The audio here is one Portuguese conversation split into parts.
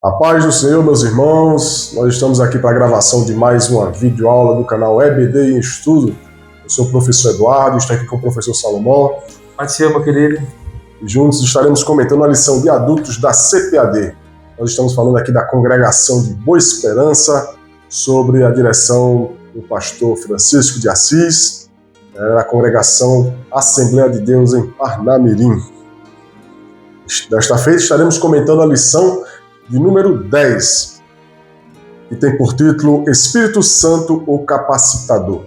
A paz do Senhor, meus irmãos, nós estamos aqui para a gravação de mais uma videoaula do canal EBD em Estudo. Eu sou o professor Eduardo, estou aqui com o professor Salomão. Pode ser, meu querido. E juntos estaremos comentando a lição de adultos da CPAD. Nós estamos falando aqui da congregação de Boa Esperança, sobre a direção do pastor Francisco de Assis, da congregação Assembleia de Deus em Parnamirim. Desta feita estaremos comentando a lição de número 10, que tem por título Espírito Santo, o Capacitador.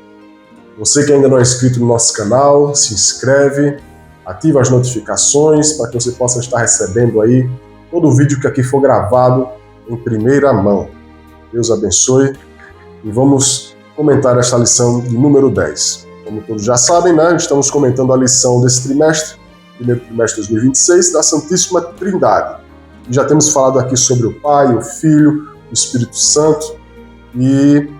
Você que ainda não é inscrito no nosso canal, se inscreve, ativa as notificações para que você possa estar recebendo aí todo o vídeo que aqui for gravado em primeira mão. Deus abençoe e vamos comentar esta lição de número 10. Como todos já sabem, né, estamos comentando a lição desse trimestre, primeiro trimestre de 2026, da Santíssima Trindade. E já temos falado aqui sobre o Pai, o Filho, o Espírito Santo e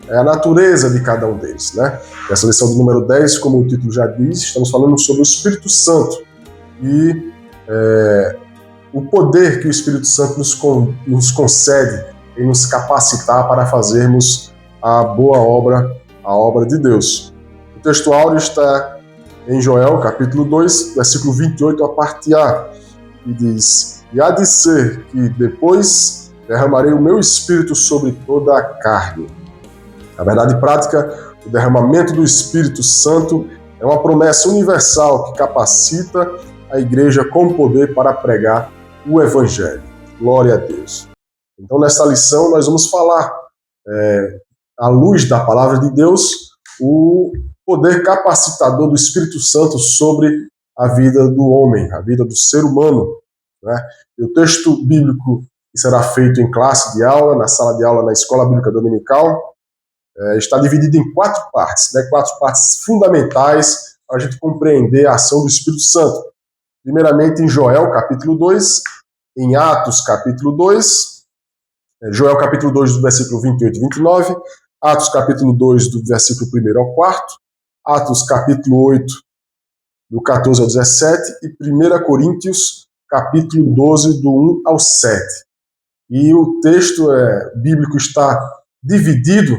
a natureza de cada um deles, né? Essa lição do número 10, como o título já diz, estamos falando sobre o Espírito Santo e o poder que o Espírito Santo nos concede em nos capacitar para fazermos a boa obra, a obra de Deus. O texto áureo está em Joel, capítulo 2, versículo 28, a parte A, e diz: E há de ser que depois derramarei o meu Espírito sobre toda a carne. Na verdade prática, o derramamento do Espírito Santo é uma promessa universal que capacita a igreja com poder para pregar o Evangelho. Glória a Deus. Então, nesta lição, nós vamos falar, à luz da palavra de Deus, o poder capacitador do Espírito Santo sobre a vida do homem, a vida do ser humano. E o texto bíblico que será feito em classe de aula, na sala de aula na Escola Bíblica Dominical, está dividido em 4 partes, 4 partes fundamentais para a gente compreender a ação do Espírito Santo. Primeiramente em Joel, capítulo 2, em Atos, capítulo 2, Joel, capítulo 2, do versículo 28 e 29, Atos, capítulo 2, do versículo 1 ao 4, Atos, capítulo 8, do 14 ao 17, e 1 Coríntios, capítulo 12, do 1 ao 7. E o texto bíblico está dividido,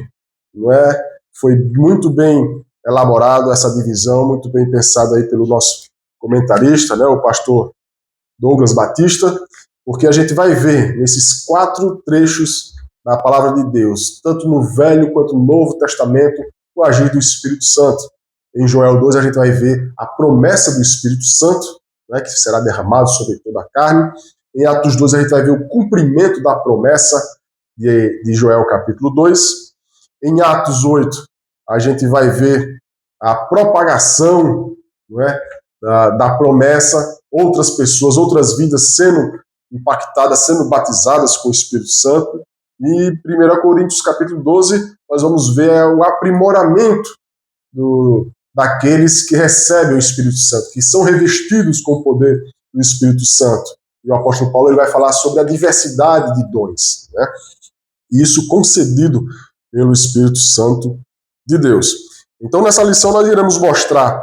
não é? Foi muito bem elaborado essa divisão, muito bem pensado aí pelo nosso comentarista, né, o pastor Douglas Batista, porque a gente vai ver nesses 4 trechos da palavra de Deus, tanto no Velho quanto no Novo Testamento, o agir do Espírito Santo. Em Joel 2 a gente vai ver a promessa do Espírito Santo, né, que será derramado sobre toda a carne. Em Atos 2 a gente vai ver o cumprimento da promessa de Joel capítulo 2. Em Atos 8 a gente vai ver a propagação, não é, da promessa, outras pessoas, outras vidas sendo impactadas, sendo batizadas com o Espírito Santo. E 1 Coríntios capítulo 12 nós vamos ver o aprimoramento daqueles que recebem o Espírito Santo, que são revestidos com o poder do Espírito Santo. E o apóstolo Paulo ele vai falar sobre a diversidade de dons, né? E isso concedido pelo Espírito Santo de Deus. Então, nessa lição, nós iremos mostrar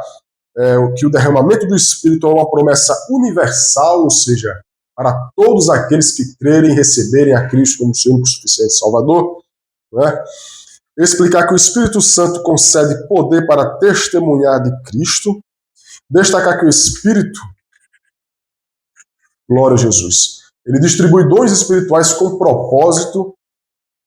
que o derramamento do Espírito é uma promessa universal, ou seja, para todos aqueles que crerem e receberem a Cristo como seu único suficiente Salvador, né? Explicar que o Espírito Santo concede poder para testemunhar de Cristo, destacar que o Espírito, glória a Jesus, ele distribui dons espirituais com propósito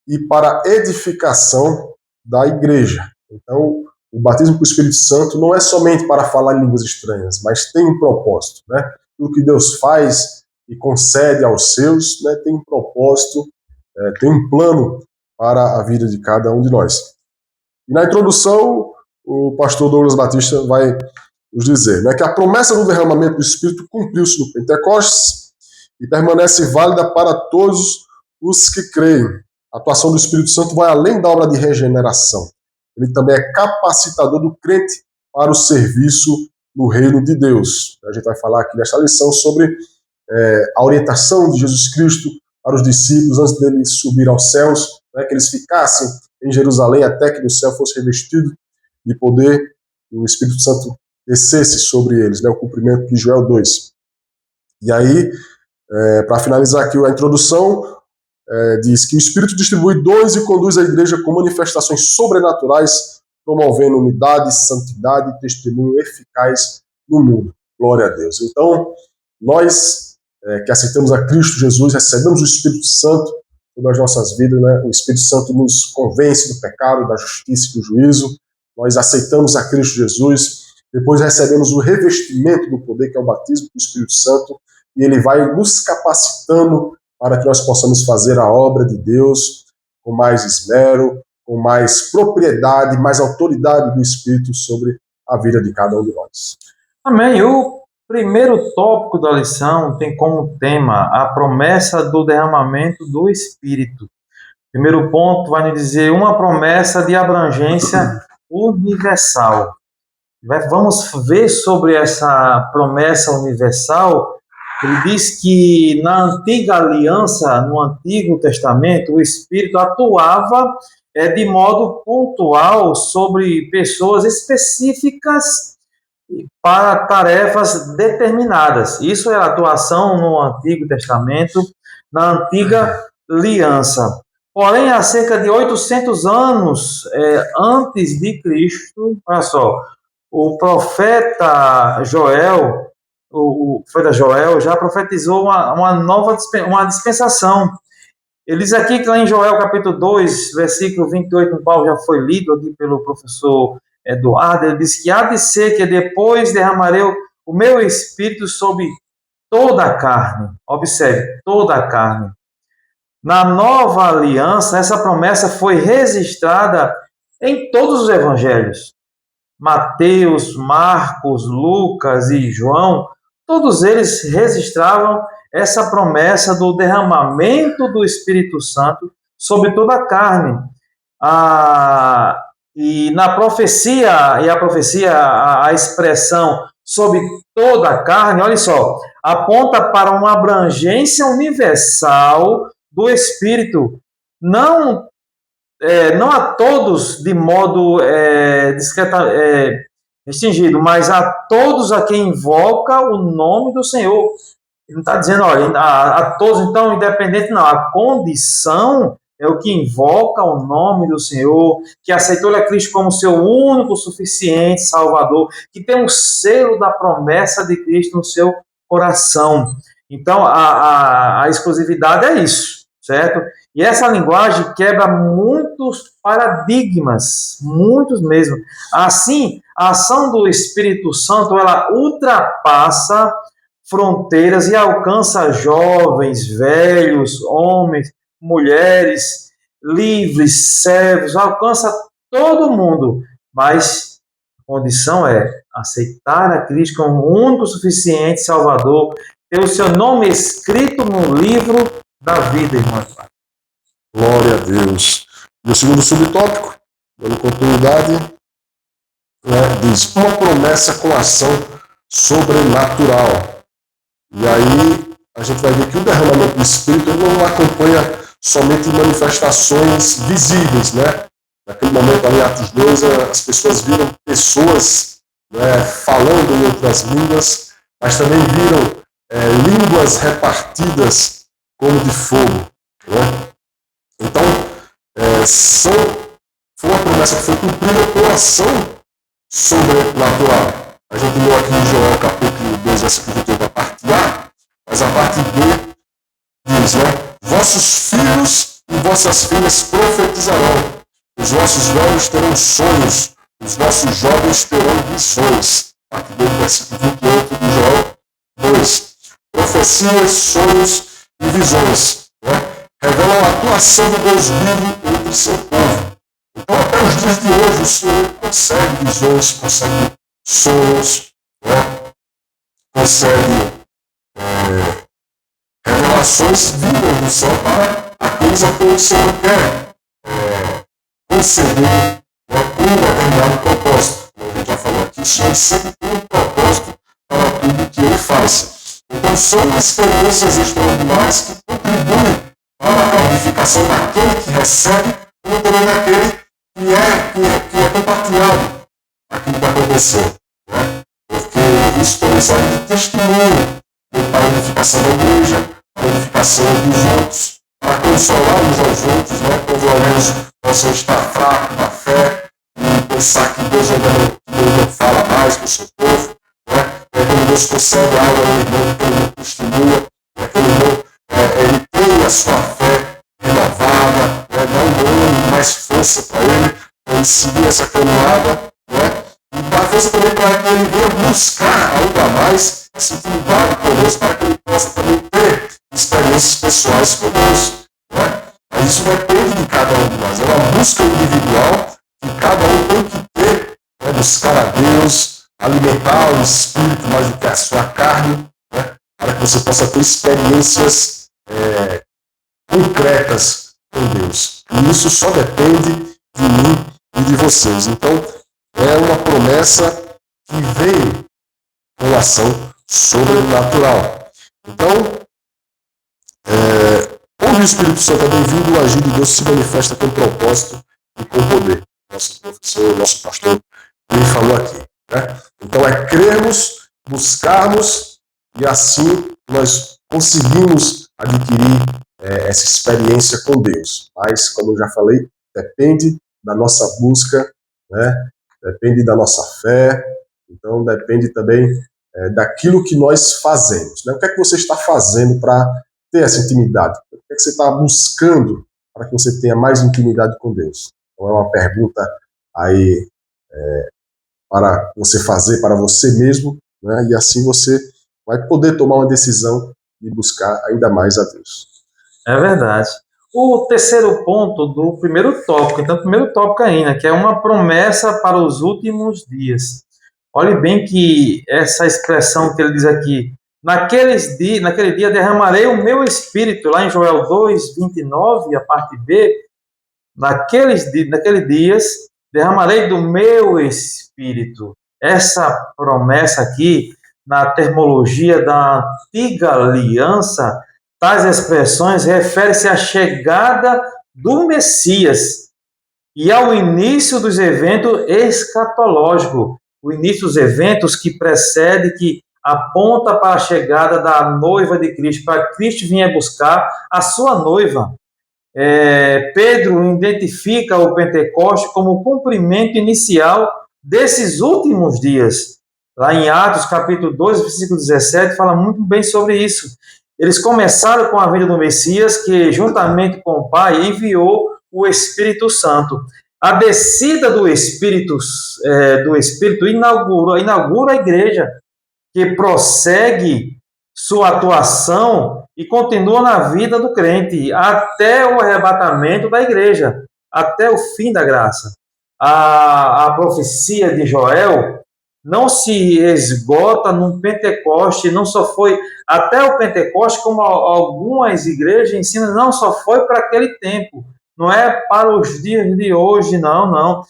e para edificação da igreja. Então, o batismo com o Espírito Santo não é somente para falar em línguas estranhas, mas tem um propósito, né? Tudo que Deus faz e concede aos seus, né, tem um propósito, tem um plano para a vida de cada um de nós. E na introdução, o pastor Douglas Batista vai nos dizer, né, que a promessa do derramamento do Espírito cumpriu-se no Pentecostes e permanece válida para todos os que creem. A atuação do Espírito Santo vai além da obra de regeneração. Ele também é capacitador do crente para o serviço no reino de Deus. A gente vai falar aqui nesta lição sobre a orientação de Jesus Cristo para os discípulos antes dele subir aos céus, né, que eles ficassem em Jerusalém até que no céu fosse revestido de poder e o Espírito Santo descesse sobre eles, né, o cumprimento de Joel 2. E aí, para finalizar aqui a introdução, diz que o Espírito distribui dons e conduz a igreja com manifestações sobrenaturais, promovendo unidade, santidade e testemunho eficaz no mundo. Glória a Deus. Então, nós que aceitamos a Cristo Jesus, recebemos o Espírito Santo sobre as nossas vidas, né? O Espírito Santo nos convence do pecado, da justiça e do juízo. Nós aceitamos a Cristo Jesus, depois recebemos o revestimento do poder, que é o batismo do Espírito Santo, e ele vai nos capacitando para que nós possamos fazer a obra de Deus com mais esmero, com mais propriedade, mais autoridade do Espírito sobre a vida de cada um de nós. Amém. O primeiro tópico da lição tem como tema a promessa do derramamento do Espírito. Primeiro ponto vai nos dizer uma promessa de abrangência universal. Vamos ver sobre essa promessa universal. Ele diz que na antiga aliança, no Antigo Testamento, o Espírito atuava de modo pontual sobre pessoas específicas para tarefas determinadas. Isso é a atuação no Antigo Testamento, na Antiga Aliança. Porém, há cerca de 800 anos antes de Cristo, olha só, o profeta Joel, já profetizou uma dispensação. Ele diz aqui que lá em Joel capítulo 2, versículo 28, no qual já foi lido aqui pelo professor Eduardo, ele diz que há de ser que depois derramarei o meu espírito sobre toda a carne. Observe, toda a carne. Na nova aliança, essa promessa foi registrada em todos os evangelhos. Mateus, Marcos, Lucas e João, todos eles registravam essa promessa do derramamento do Espírito Santo sobre toda a carne. E na profecia, a expressão sobre toda a carne, olha só, aponta para uma abrangência universal do Espírito, não a todos de modo restringido, mas a todos a quem invoca o nome do Senhor. Ele não está dizendo, olha, a todos, então, independente, não. A condição é o que invoca o nome do Senhor, que aceitou a Cristo como seu único, suficiente Salvador, que tem um selo da promessa de Cristo no seu coração. Então, a exclusividade é isso, certo? E essa linguagem quebra muitos paradigmas, muitos mesmo. Assim, a ação do Espírito Santo, ela ultrapassa fronteiras e alcança jovens, velhos, homens, mulheres, livres, servos, alcança todo mundo. Mas a condição é aceitar a Cristo como o único suficiente Salvador, ter o seu nome escrito no livro da vida, irmão. Glória a Deus. E o segundo subtópico, dando continuidade, diz uma promessa com ação sobrenatural. E aí a gente vai ver que o derramamento do Espírito ele não acompanha somente manifestações visíveis, né? Naquele momento ali, Atos 2, as pessoas viram pessoas falando em outras línguas, mas também viram línguas repartidas como de fogo, né? Então, foi uma promessa que foi cumprida com ação sobrenatural. A gente leu aqui em Joel capítulo 2, versículo 28, a parte A, mas a parte B diz, vossos filhos e vossas filhas profetizarão, os vossos velhos terão sonhos, os vossos jovens terão visões. Parte B, versículo 28 de Joel 2. Profecias, sonhos e visões, revelam a atuação de Deus vivo entre seu povo. Então, até os dias de hoje, o Senhor concede visões, concede sonhos, concede revelações vindas do céu para aqueles a quem o Senhor quer conceder um determinado propósito. Como a gente já falou aqui, o Senhor sempre tem um propósito para tudo que ele faz. Então, são experiências extraordinárias que contribuem para a edificação daquele que recebe, como também daquele que é compartilhado aquilo que aconteceu. Porque isso também serve de testemunho para a edificação da igreja, para a edificação dos outros, para a consolar uns aos outros, né? Quando alguns possam estar fracos na fé e pensar que Deus ainda não fala mais com o seu povo, né? Quando Deus concede algo ao irmão que ele não testemunha, aquele irmão ele tem a sua fé renovada, né? Dá um ânimo, mais força para ele seguir essa caminhada, né? E dá força também para que ele venha buscar ainda mais essa intimidade com Deus, para que ele possa também ter experiências pessoais com Deus, né? Mas isso depende de cada um de nós. É uma busca individual que cada um tem que ter, né? Buscar a Deus, alimentar o espírito mais do que a sua carne, né? Para que você possa ter experiências concretas com Deus. E isso só depende de mim e de vocês. Então, é uma promessa que vem com ação sobrenatural. Então, onde o Espírito Santo é bem-vindo, o agir de Deus se manifesta com propósito e com poder. Nosso professor, nosso pastor, ele falou aqui, né? Então, é crermos, buscarmos, e assim nós conseguimos adquirir essa experiência com Deus. Mas, como eu já falei, depende da nossa busca, né? Depende da nossa fé, então depende também daquilo que nós fazemos, né? O que é que você está fazendo para ter essa intimidade? O que é que você está buscando para que você tenha mais intimidade com Deus? Então é uma pergunta aí para você fazer para você mesmo, né? E assim você vai poder tomar uma decisão de buscar ainda mais a Deus. É verdade. O terceiro ponto do primeiro tópico, então, o primeiro tópico ainda, que é uma promessa para os últimos dias. Olhe bem que essa expressão que ele diz aqui, naquele dia derramarei o meu espírito, lá em Joel 2:29, a parte B, naqueles dias derramarei do meu espírito. Essa promessa aqui, na terminologia da antiga aliança, tais expressões referem-se à chegada do Messias e ao início dos eventos escatológicos, o início dos eventos que precede, que aponta para a chegada da noiva de Cristo, para Cristo vir buscar a sua noiva. Pedro identifica o Pentecostes como o cumprimento inicial desses últimos dias. Lá em Atos, capítulo 2, versículo 17, fala muito bem sobre isso. Eles começaram com a vinda do Messias, que juntamente com o Pai enviou o Espírito Santo. A descida do Espírito inaugura a igreja, que prossegue sua atuação e continua na vida do crente até o arrebatamento da igreja, até o fim da graça. A profecia de Joel não se esgota num Pentecoste, não só foi até o Pentecoste, como algumas igrejas ensinam, não só foi para aquele tempo, não é para os dias de hoje, não.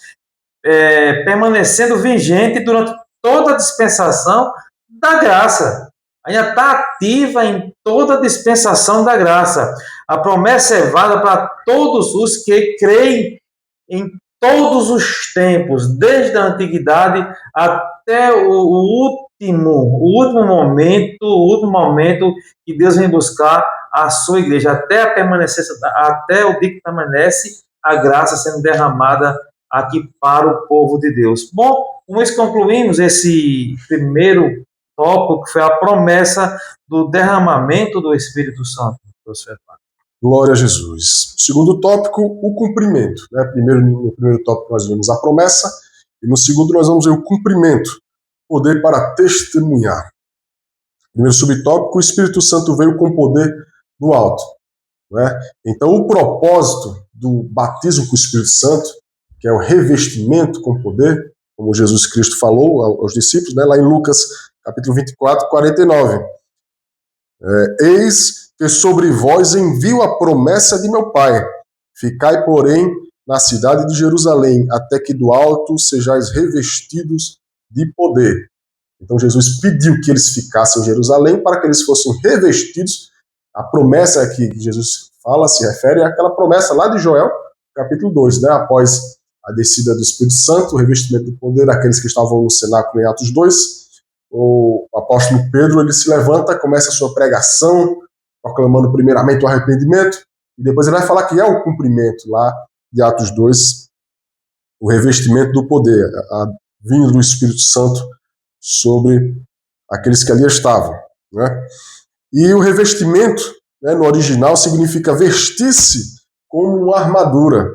Permanecendo vigente durante toda a dispensação da graça. Ainda está ativa em toda a dispensação da graça. A promessa é válida para todos os que creem em todos os tempos, desde a antiguidade até o último momento que Deus vem buscar a sua igreja, até o dia que permanece a graça sendo derramada aqui para o povo de Deus. Bom, nós concluímos esse primeiro tópico, que foi a promessa do derramamento do Espírito Santo. Glória a Jesus. Segundo tópico, o cumprimento. Né? No primeiro tópico nós vimos a promessa, e no segundo nós vamos ver o cumprimento, poder para testemunhar. Primeiro subtópico, o Espírito Santo veio com poder do alto. Né? Então o propósito do batismo com o Espírito Santo, que é o revestimento com poder, como Jesus Cristo falou aos discípulos, né? Lá em Lucas capítulo 24, 49. Eis que sobre vós envio a promessa de meu Pai. Ficai, porém, na cidade de Jerusalém, até que do alto sejais revestidos de poder. Então Jesus pediu que eles ficassem em Jerusalém para que eles fossem revestidos. A promessa que Jesus fala se refere àquela promessa lá de Joel, capítulo 2, né? Após a descida do Espírito Santo, o revestimento do poder daqueles que estavam no cenáculo em Atos 2, o apóstolo Pedro ele se levanta, começa a sua pregação, proclamando primeiramente o arrependimento, e depois ele vai falar que é o cumprimento lá de Atos 2, o revestimento do poder, a vinda do Espírito Santo sobre aqueles que ali estavam, né? E o revestimento, né, no original, significa vestir-se como uma armadura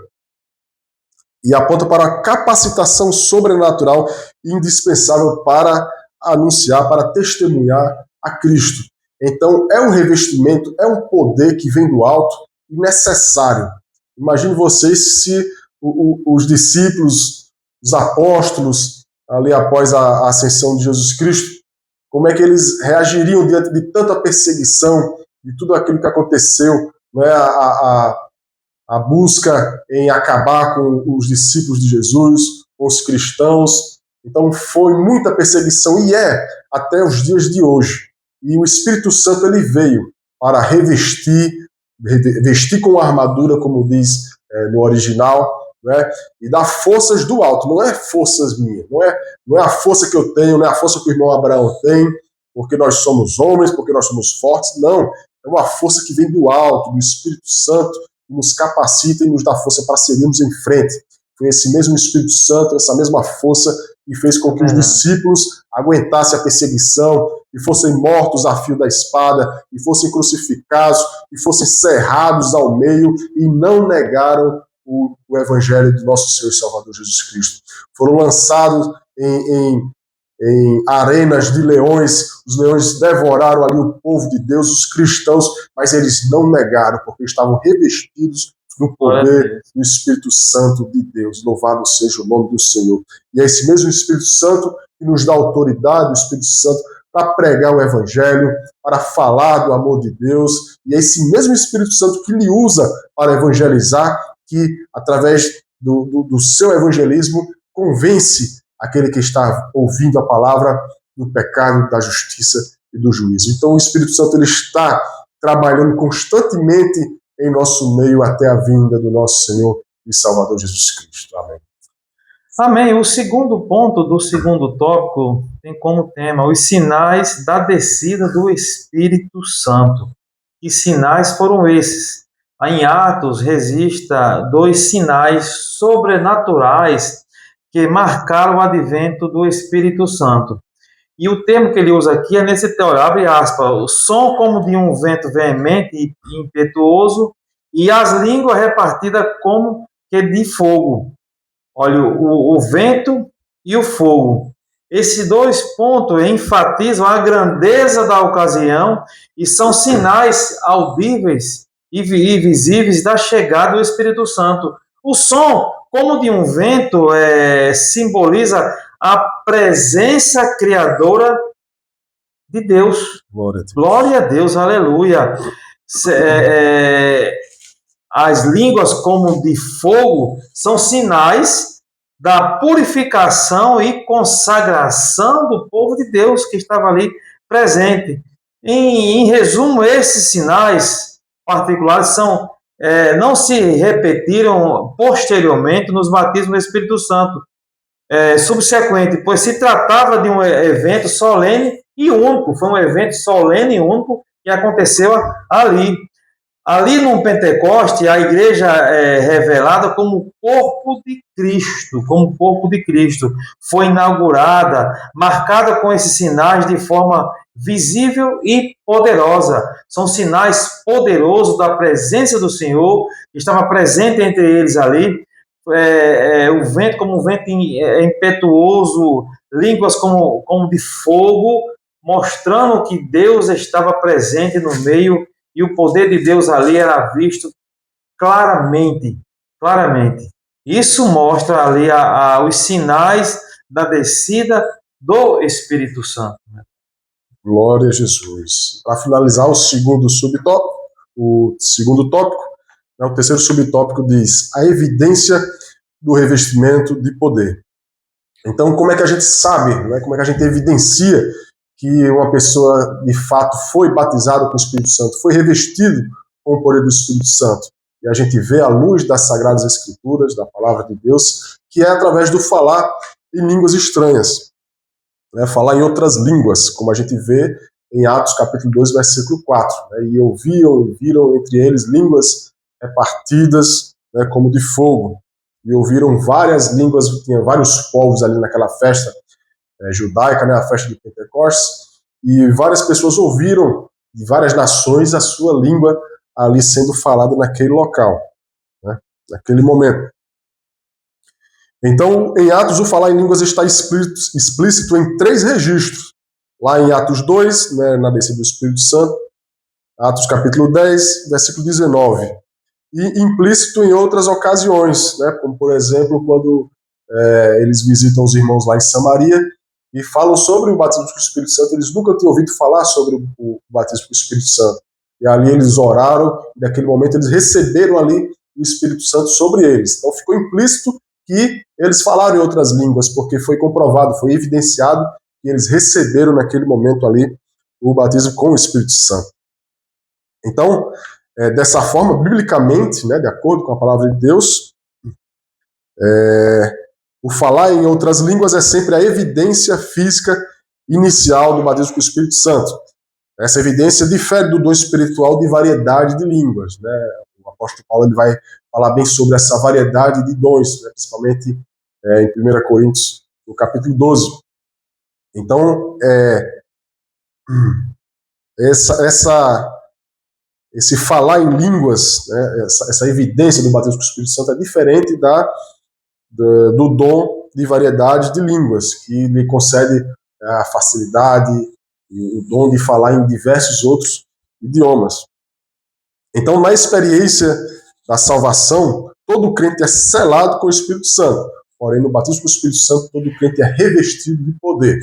e aponta para a capacitação sobrenatural indispensável para anunciar, para testemunhar a Cristo. Então, é um revestimento, é um poder que vem do alto e necessário. Imagine vocês se os discípulos, os apóstolos, ali após a ascensão de Jesus Cristo, como é que eles reagiriam diante de tanta perseguição, de tudo aquilo que aconteceu, né, a busca em acabar com os discípulos de Jesus, com os cristãos. Então foi muita perseguição e é até os dias de hoje. E o Espírito Santo ele veio para vestir com a armadura, como diz no original, né, e dar forças do alto. Não é forças minhas, não é a força que eu tenho, não é a força que o irmão Abraão tem, porque nós somos homens, porque nós somos fortes. Não, é uma força que vem do alto, do Espírito Santo, que nos capacita e nos dá força para seguirmos em frente. Foi esse mesmo Espírito Santo, essa mesma força que fez com que os discípulos aguentassem a perseguição e fossem mortos a fio da espada, e fossem crucificados, e fossem cerrados ao meio, e não negaram o Evangelho do nosso Senhor e Salvador Jesus Cristo. Foram lançados em arenas de leões, os leões devoraram ali o povo de Deus, os cristãos, mas eles não negaram, porque estavam revestidos do poder do Espírito Santo de Deus. Louvado seja o nome do Senhor. E é esse mesmo Espírito Santo que nos dá autoridade, o Espírito Santo, para pregar o Evangelho, para falar do amor de Deus, e é esse mesmo Espírito Santo que lhe usa para evangelizar, que através do seu evangelismo convence aquele que está ouvindo a palavra do pecado, da justiça e do juízo. Então o Espírito Santo ele está trabalhando constantemente em nosso meio até a vinda do nosso Senhor e Salvador Jesus Cristo. Amém. Amém. O segundo ponto do segundo tópico tem como tema os sinais da descida do Espírito Santo. Que sinais foram esses? Em Atos registra 2 sinais sobrenaturais que marcaram o advento do Espírito Santo. E o termo que ele usa aqui é nesse teor, abre aspas, o som como de um vento veemente e impetuoso, e as línguas repartidas como que de fogo. Olha, o vento e o fogo. Esses 2 pontos enfatizam a grandeza da ocasião e são sinais audíveis e visíveis da chegada do Espírito Santo. O som, como de um vento, simboliza a presença criadora de Deus. Glória a Deus, aleluia. As línguas como de fogo são sinais da purificação e consagração do povo de Deus que estava ali presente. Em resumo, esses sinais particulares não se repetiram posteriormente nos batismos do Espírito Santo subsequente, pois se tratava de um evento solene e único. Foi um evento solene e único que aconteceu ali. Ali no Pentecoste, a igreja é revelada como corpo de Cristo, foi inaugurada, marcada com esses sinais de forma visível e poderosa. São sinais poderosos da presença do Senhor, que estava presente entre eles ali. O vento como um vento impetuoso, línguas como de fogo, mostrando que Deus estava presente no meio. E o poder de Deus ali era visto claramente. Isso mostra ali os sinais da descida do Espírito Santo. Glória a Jesus. Para finalizar o segundo subtópico, o terceiro subtópico diz a evidência do revestimento de poder. Então, como é que a gente sabe, né, como é que a gente evidencia que uma pessoa, de fato, foi batizada com o Espírito Santo, foi revestido com o poder do Espírito Santo? E a gente vê à luz das Sagradas Escrituras, da Palavra de Deus, que é através do falar em línguas estranhas, né? Falar em outras línguas, como a gente vê em Atos capítulo 2, versículo 4. Né? E viram entre eles línguas repartidas, né, como de fogo. E ouviram várias línguas, tinha vários povos ali naquela festa judaica, né, a festa de Pentecostes, e várias pessoas ouviram de várias nações a sua língua ali sendo falada naquele local, né, naquele momento. Então, em Atos, o falar em línguas está explícito em 3 registros. Lá em Atos 2, né, na descida do Espírito Santo, Atos capítulo 10, versículo 19. E implícito em outras ocasiões, né, como, por exemplo, quando eles visitam os irmãos lá em Samaria e falam sobre o batismo com o Espírito Santo. Eles nunca tinham ouvido falar sobre o batismo com o Espírito Santo. E ali eles oraram, e naquele momento eles receberam ali o Espírito Santo sobre eles. Então ficou implícito que eles falaram em outras línguas, porque foi comprovado, foi evidenciado que eles receberam naquele momento ali o batismo com o Espírito Santo. Então, dessa forma, biblicamente, né, de acordo com a palavra de Deus, o falar em outras línguas é sempre a evidência física inicial do batismo com o Espírito Santo. Essa evidência difere do dom espiritual de variedade de línguas, né? O apóstolo Paulo ele vai falar bem sobre essa variedade de dons, né? Principalmente em 1 Coríntios, no capítulo 12. Então, esse falar em línguas, né? essa evidência do batismo com o Espírito Santo é diferente do dom de variedade de línguas, que lhe concede a facilidade e o dom de falar em diversos outros idiomas. Então, na experiência da salvação, todo crente é selado com o Espírito Santo. Porém, no batismo com o Espírito Santo, todo crente é revestido de poder.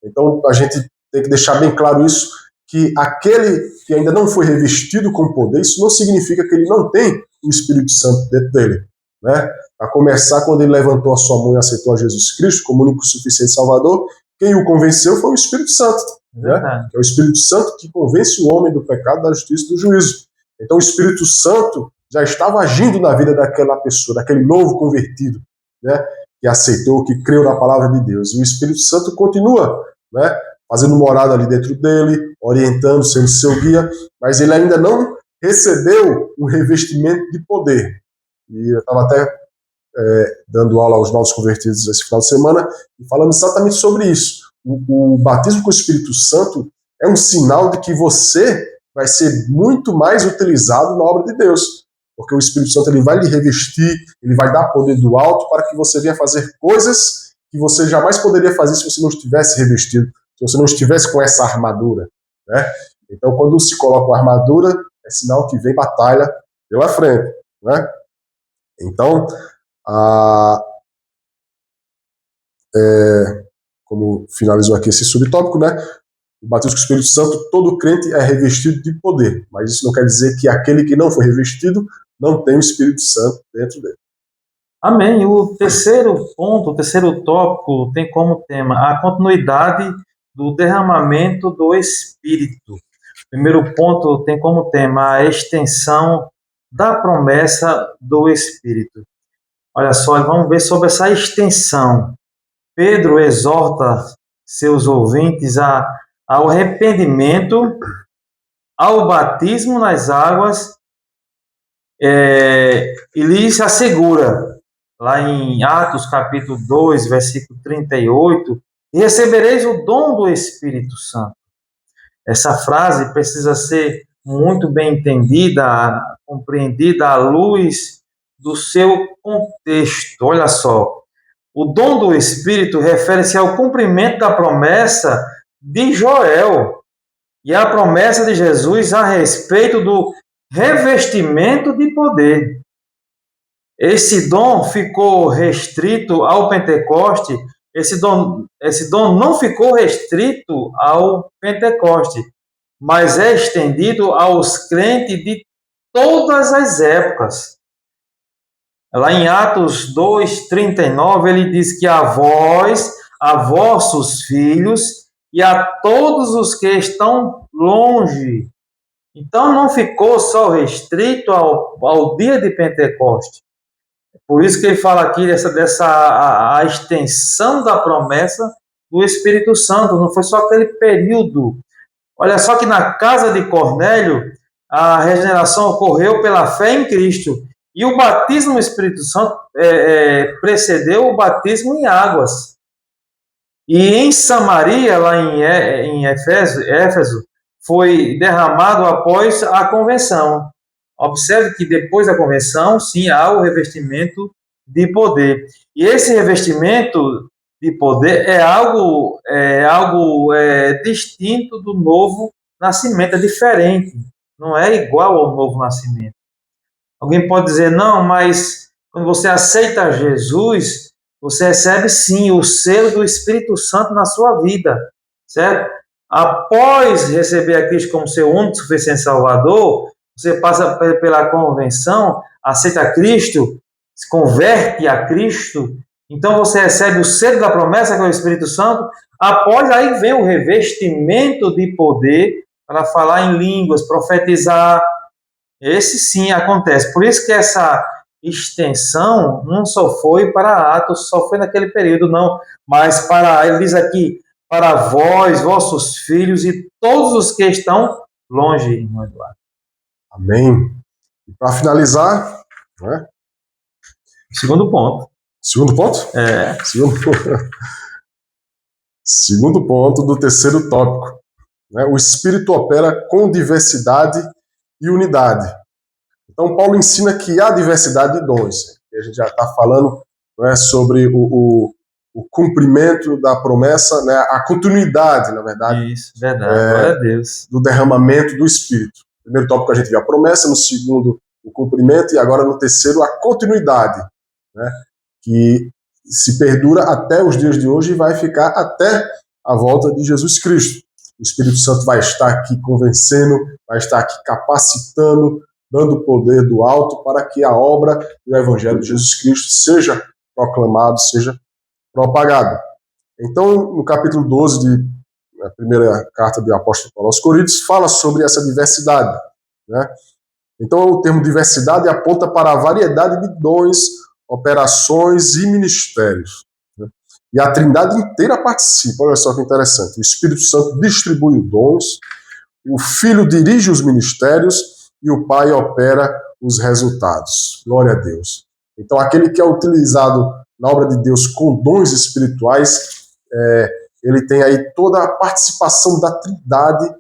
Então, a gente tem que deixar bem claro isso, que aquele que ainda não foi revestido com poder, isso não significa que ele não tem o Espírito Santo dentro dele, né? A começar, quando ele levantou a sua mão e aceitou a Jesus Cristo como único e suficiente Salvador, quem o convenceu foi o Espírito Santo, né? É o Espírito Santo que convence o homem do pecado, da justiça e do juízo. Então o Espírito Santo já estava agindo na vida daquela pessoa, daquele novo convertido, né? Que aceitou, que creu na palavra de Deus. E o Espírito Santo continua, né? Fazendo morada ali dentro dele, orientando, sendo seu guia, mas ele ainda não recebeu um revestimento de poder. E eu estava até dando aula aos novos convertidos esse final de semana, e falando exatamente sobre isso. O batismo com o Espírito Santo é um sinal de que você vai ser muito mais utilizado na obra de Deus, porque o Espírito Santo ele vai lhe revestir, ele vai dar poder do alto para que você venha fazer coisas que você jamais poderia fazer se você não estivesse revestido, se você não estivesse com essa armadura, né? Então, quando se coloca uma armadura, é sinal que vem batalha pela frente, né? Então, como finalizou aqui esse subtópico, né? O batismo com o Espírito Santo, todo crente é revestido de poder, mas isso não quer dizer que aquele que não foi revestido não tem o Espírito Santo dentro dele. Amém. O terceiro ponto, o terceiro tópico tem como tema a continuidade do derramamento do Espírito. O primeiro ponto tem como tema a extensão da promessa do Espírito. Olha só, vamos ver sobre essa extensão. Pedro exorta seus ouvintes ao arrependimento, ao batismo nas águas, e lhes assegura, lá em Atos capítulo 2, versículo 38, e recebereis o dom do Espírito Santo. Essa frase precisa ser muito bem entendida, compreendida à luz do seu contexto. Olha só, o dom do Espírito refere-se ao cumprimento da promessa de Joel e à promessa de Jesus a respeito do revestimento de poder. Esse dom ficou restrito ao Pentecoste, esse dom não ficou restrito ao Pentecoste, mas é estendido aos crentes de todas as épocas. Lá em Atos 2:39, ele diz que a vós, a vossos filhos e a todos os que estão longe. Então não ficou só restrito ao dia de Pentecoste. Por isso que ele fala aqui a extensão da promessa do Espírito Santo, não foi só aquele período. Olha só que na casa de Cornélio, a regeneração ocorreu pela fé em Cristo. E o batismo no Espírito Santo precedeu o batismo em águas. E em Samaria, lá em Éfeso, foi derramado após a convenção. Observe que depois da convenção, sim, há o revestimento de poder. E esse revestimento de poder é algo distinto do novo nascimento, é diferente. Não é igual ao novo nascimento. Alguém pode dizer, não, mas quando você aceita Jesus, você recebe sim o selo do Espírito Santo na sua vida, certo? Após receber a Cristo como seu único suficiente Salvador, você passa pela convenção, aceita Cristo, se converte a Cristo, então você recebe o selo da promessa, que é o Espírito Santo. Após aí vem o revestimento de poder para falar em línguas, profetizar. Esse sim acontece. Por isso que essa extensão não só foi para Atos, só foi naquele período, não. Mas para, ele diz aqui, para vós, vossos filhos e todos os que estão longe, irmão Eduardo. Amém. E para finalizar, né? Segundo ponto. Segundo ponto? Segundo ponto do terceiro tópico. Né? O Espírito opera com diversidade e unidade. Então, Paulo ensina que há diversidade de dons. A gente já está falando, né, sobre o cumprimento da promessa, né, a continuidade, na verdade. Isso, verdade. Glória a Deus. Do derramamento do Espírito. No primeiro tópico a gente viu a promessa, no segundo o cumprimento e agora no terceiro a continuidade, né, que se perdura até os dias de hoje e vai ficar até a volta de Jesus Cristo. O Espírito Santo vai estar aqui convencendo, vai estar aqui capacitando, dando poder do alto para que a obra do Evangelho de Jesus Cristo seja proclamado, seja propagado. Então, no capítulo 12 da primeira carta do apóstolo Paulo aos Coríntios, fala sobre essa diversidade, né? Então, o termo diversidade aponta para a variedade de dons, operações e ministérios. Né? E a Trindade inteira participa. Olha só que interessante. O Espírito Santo distribui os dons, o Filho dirige os ministérios e o Pai opera os resultados. Glória a Deus. Então, aquele que é utilizado na obra de Deus com dons espirituais, ele tem aí toda a participação da Trindade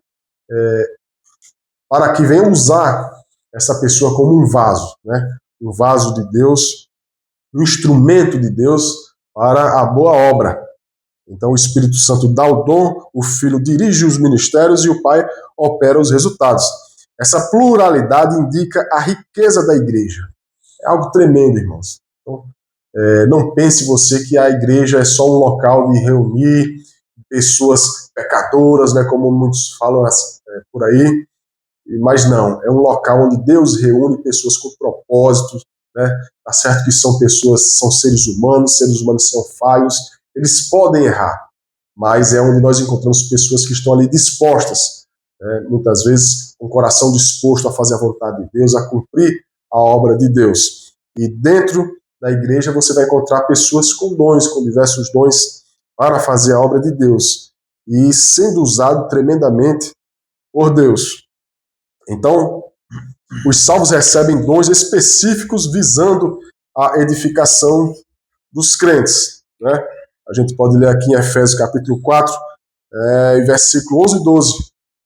para que venha usar essa pessoa como um vaso, né? Um vaso de Deus, um instrumento de Deus para a boa obra. Então, o Espírito Santo dá o dom, o Filho dirige os ministérios e o Pai opera os resultados. Essa pluralidade indica a riqueza da igreja. É algo tremendo, irmãos. Então, não pense você que a igreja é só um local de reunir pessoas pecadoras, né, como muitos falam por aí, mas não, é um local onde Deus reúne pessoas com propósitos, né? Tá certo que são pessoas, são seres humanos são falhos, eles podem errar, mas é onde nós encontramos pessoas que estão ali dispostas, né, muitas vezes com o coração disposto a fazer a vontade de Deus, a cumprir a obra de Deus. E dentro da igreja você vai encontrar pessoas com dons, com diversos dons para fazer a obra de Deus e sendo usado tremendamente por Deus. Então, os salvos recebem dons específicos visando a edificação dos crentes, né? A gente pode ler aqui em Efésios capítulo 4, versículo 11 e 12,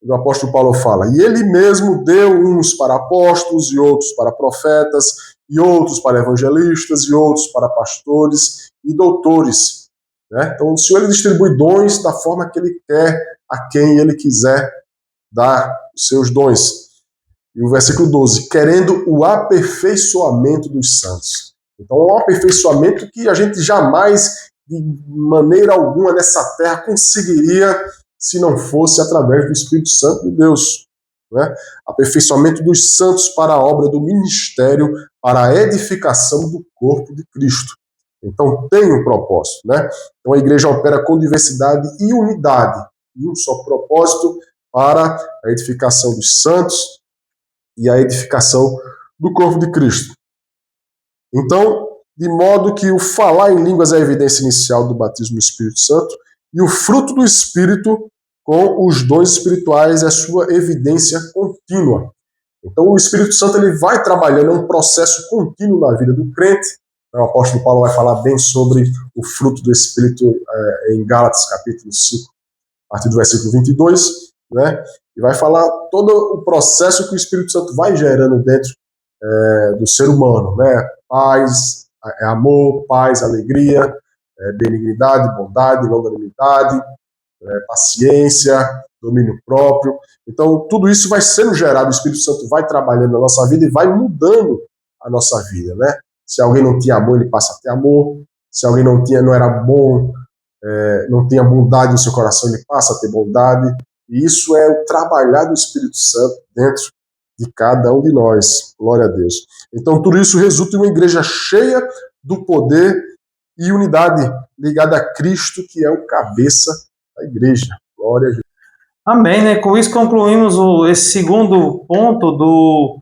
o apóstolo Paulo fala: e ele mesmo deu uns para apóstolos, e outros para profetas, e outros para evangelistas, e outros para pastores e doutores. Né? Então, o Senhor ele distribui dons da forma que ele quer, a quem ele quiser dar os seus dons. E o versículo 12, querendo o aperfeiçoamento dos santos. Então, um aperfeiçoamento que a gente jamais, de maneira alguma nessa terra, conseguiria se não fosse através do Espírito Santo de Deus. Né? Aperfeiçoamento dos santos para a obra do ministério, para a edificação do corpo de Cristo. Então, tem um propósito. Né? Então, a igreja opera com diversidade e unidade, e um só propósito para a edificação dos santos e a edificação do corpo de Cristo. Então, de modo que o falar em línguas é a evidência inicial do batismo no Espírito Santo, e o fruto do Espírito com os dons espirituais é a sua evidência contínua. Então o Espírito Santo ele vai trabalhando, é um processo contínuo na vida do crente. O apóstolo Paulo vai falar bem sobre o fruto do Espírito em Gálatas, capítulo 5, a partir do versículo 22, né? E vai falar todo o processo que o Espírito Santo vai gerando dentro do ser humano, né? Paz, amor, paz, alegria, benignidade, bondade, longanimidade, paciência, domínio próprio. Então, tudo isso vai sendo gerado, o Espírito Santo vai trabalhando na nossa vida e vai mudando a nossa vida, né? Se alguém não tinha amor, ele passa a ter amor. Se alguém não era bom, não tinha bondade no seu coração, ele passa a ter bondade. E isso é o trabalhar do Espírito Santo dentro de cada um de nós. Glória a Deus. Então, tudo isso resulta em uma igreja cheia do poder e unidade ligada a Cristo, que é o cabeça da igreja. Glória a Deus. Amém, né? Com isso concluímos esse segundo ponto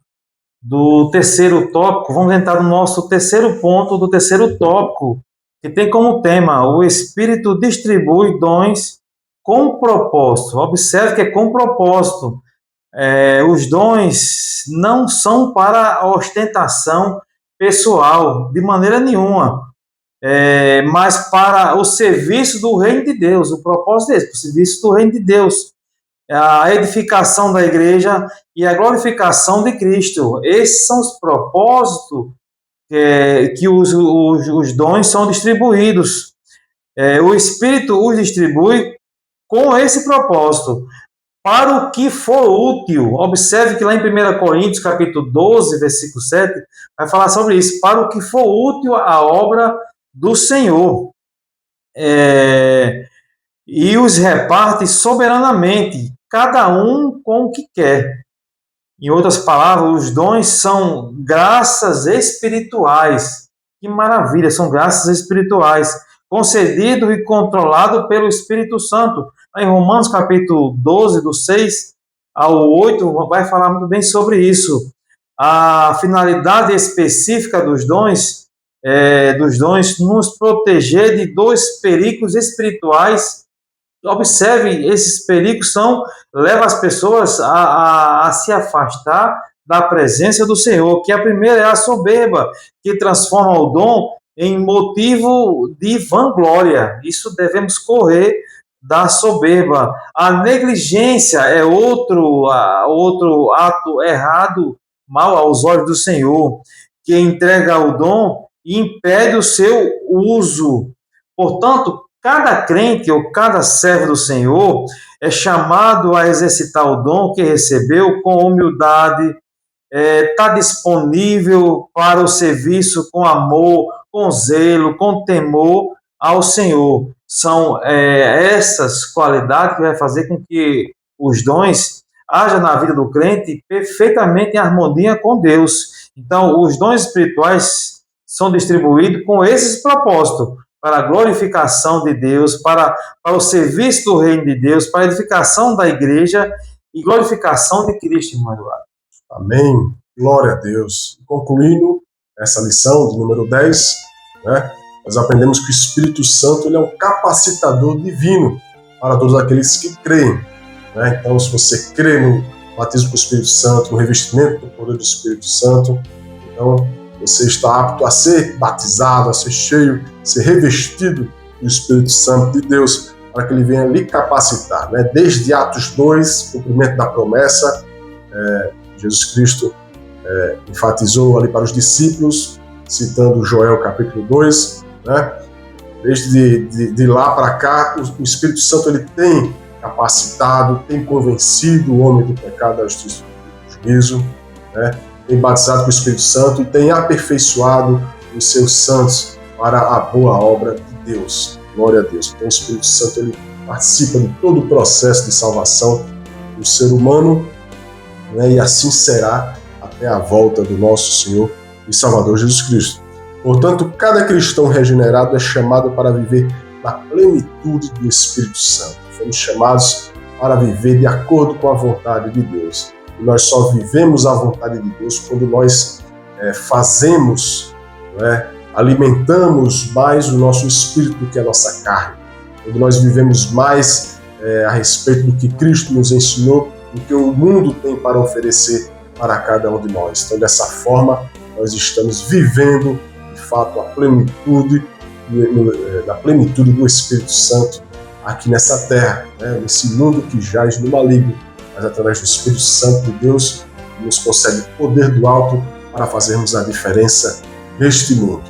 do terceiro tópico. Vamos entrar no nosso terceiro ponto do terceiro tópico, que tem como tema: o Espírito distribui dons com propósito. Observe que é com propósito. Os dons não são para ostentação pessoal, de maneira nenhuma, mas para o serviço do reino de Deus. O propósito é esse, o serviço do reino de Deus, a edificação da igreja e a glorificação de Cristo. Esses são os propósitos que os dons são distribuídos. O Espírito os distribui com esse propósito, para o que for útil. Observe que lá em 1 Coríntios, capítulo 12, versículo 7, vai falar sobre isso: para o que for útil à obra do Senhor. E os reparte soberanamente, cada um com o que quer. Em outras palavras, os dons são graças espirituais. Que maravilha, são graças espirituais, concedido e controlado pelo Espírito Santo. Em Romanos capítulo 12, do 6 ao 8, vai falar muito bem sobre isso. A finalidade específica dos dons nos proteger de dois perigos espirituais. Observe, esses perigos levam as pessoas a se afastar da presença do Senhor, que a primeira é a soberba, que transforma o dom em motivo de vanglória. Isso devemos correr da soberba. A negligência é outro ato errado, mal aos olhos do Senhor, que entrega o dom e impede o seu uso. Portanto, cada crente ou cada servo do Senhor é chamado a exercitar o dom que recebeu com humildade, está disponível para o serviço com amor, com zelo, com temor ao Senhor. São essas qualidades que vai fazer com que os dons haja na vida do crente perfeitamente em harmonia com Deus. Então, os dons espirituais são distribuídos com esses propósitos: para a glorificação de Deus, para o serviço do reino de Deus, para a edificação da igreja e glorificação de Cristo, irmão Eduardo. Amém. Glória a Deus. Concluindo essa lição de número 10, né, nós aprendemos que o Espírito Santo ele é um capacitador divino para todos aqueles que creem. Né? Então, se você crê no batismo com o Espírito Santo, no revestimento do poder do Espírito Santo, então você está apto a ser batizado, a ser cheio, ser revestido do Espírito Santo de Deus, para que ele venha lhe capacitar. Né? Desde Atos 2, cumprimento da promessa, Jesus Cristo enfatizou ali para os discípulos, citando Joel capítulo 2, né? Desde lá para cá, o Espírito Santo ele tem capacitado, tem convencido o homem do pecado, da justiça e do juízo, né? Tem batizado com o Espírito Santo e tem aperfeiçoado os seus santos para a boa obra de Deus. Glória a Deus. Então o Espírito Santo ele participa de todo o processo de salvação do ser humano, né? E assim será até a volta do nosso Senhor e Salvador Jesus Cristo. Portanto, cada cristão regenerado é chamado para viver na plenitude do Espírito Santo. Fomos chamados para viver de acordo com a vontade de Deus. E nós só vivemos a vontade de Deus quando nós fazemos, alimentamos mais o nosso espírito do que a nossa carne. Quando nós vivemos mais a respeito do que Cristo nos ensinou, do que o mundo tem para oferecer para cada um de nós. Então, dessa forma, nós estamos vivendo, de fato, a plenitude, da plenitude do Espírito Santo aqui nessa terra, né? Nesse mundo que jaz no maligno, mas através do Espírito Santo de Deus, que nos concede poder do alto para fazermos a diferença neste mundo.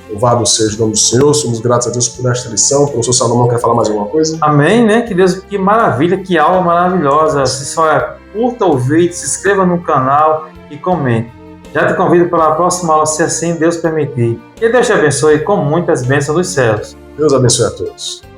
Louvado seja o nome do Senhor, somos gratos a Deus por esta lição. O professor Salomão quer falar mais alguma coisa? Amém, né? Que Deus, que maravilha, que aula maravilhosa. Se só curta o vídeo, se inscreva no canal e comente. Já te convido para a próxima aula, se assim Deus permitir. Que Deus te abençoe com muitas bênçãos dos céus. Deus abençoe a todos.